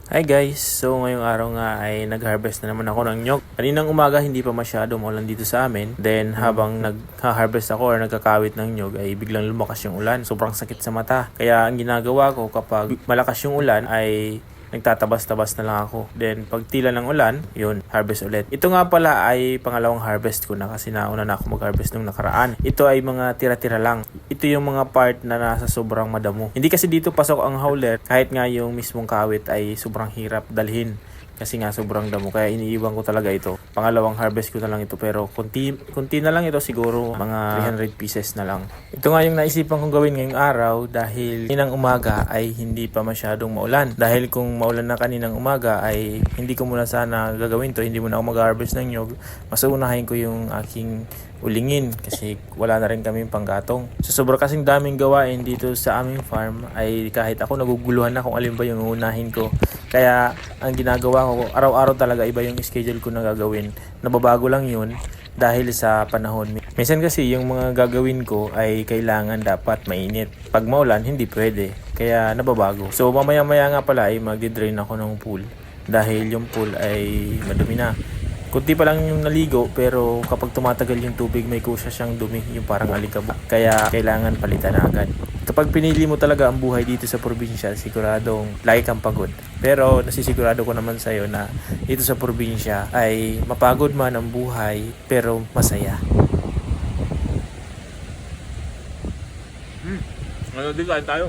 Hi guys! So ngayong araw nga ay nag-harvest na naman ako ng nyog. Kaninang umaga hindi pa masyado maulan dito sa amin. Then habang nag-harvest ako or nagkakawit ng nyog ay biglang lumakas yung ulan. Sobrang sakit sa mata. Kaya ang ginagawa ko kapag malakas yung ulan ay nagtatabas-tabas na lang ako. Then pag tila ng ulan, yun, harvest ulit. Ito nga pala ay pangalawang harvest ko na kasi nauna na ako mag-harvest nung nakaraan. Ito ay mga tira-tira lang. Ito yung mga part na nasa sobrang madamo. Hindi kasi dito pasok ang hauler kahit nga yung mismong kawit ay sobrang hirap dalhin. Kasi nga sobrang damo kaya iniiwan ko talaga ito. Pangalawang harvest ko na lang ito pero kunti na lang ito, siguro mga 300 pieces na lang. Ito nga yung naisipan kong gawin ngayong araw dahil kaninang umaga ay hindi pa masyadong maulan. Dahil kung maulan na kaninang umaga ay hindi ko muna sana gagawin to, hindi muna ako mag-harvest ng nyog. Mas unahin ko yung aking ulingin kasi wala na rin kaming panggatong. So sobrang kasing daming gawain dito sa aming farm ay kahit ako naguguluhan na kung alin ba yung unahin ko. Kaya ang ginagawa ko, araw-araw talaga iba yung schedule ko na gagawin. Nababago lang yun dahil sa panahon. Minsan kasi yung mga gagawin ko ay kailangan dapat mainit. Pag maulan, hindi pwede. Kaya nababago. So mamaya-maya nga pala ay magdi-drain ako ng pool dahil yung pool ay madumi na. Kunti pa lang yung naligo pero kapag tumatagal yung tubig may kusa siyang dumi, yung parang alikabok. Kaya kailangan palitan na agad. Kapag pinili mo talaga ang buhay dito sa probinsya, siguradong lagi kang pagod. Pero nasisigurado ko naman sa'yo na dito sa probinsya ay mapagod man ang buhay pero masaya. Ngayon din kain tayo.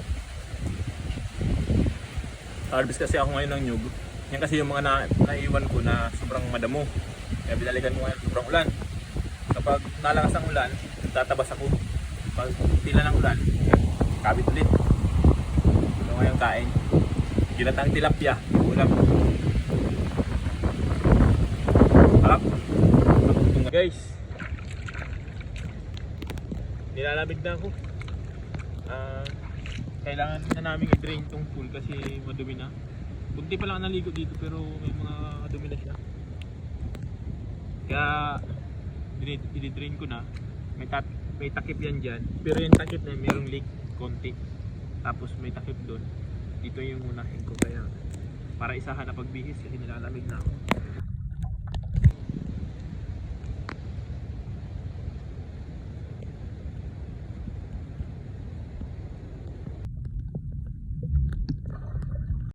Harvest kasi ako ngayon ng nyug. Yan kasi yung mga naiwan ko na sobrang madamo. Kaya binalikan ko ngayon sobrang ulan. Kapag nalakas ang ulan, tatabas ako. Pag tila ng ulan, kabit ulit. So ngayon kain. Ginatang tilapia, ulam. Harap. Guys, nilalamig na ako. Kailangan na namin i-drain tong pool kasi madumi na. Kunti pa lang naligo dito pero may mga madumi na siya. Kaya i-drain ko na. May takip yan dyan. Pero yung takip na mayroong leak konti. Tapos may takip doon. Dito yung unahin ko kaya para isahan na pagbihis kasi nilalamig na ako.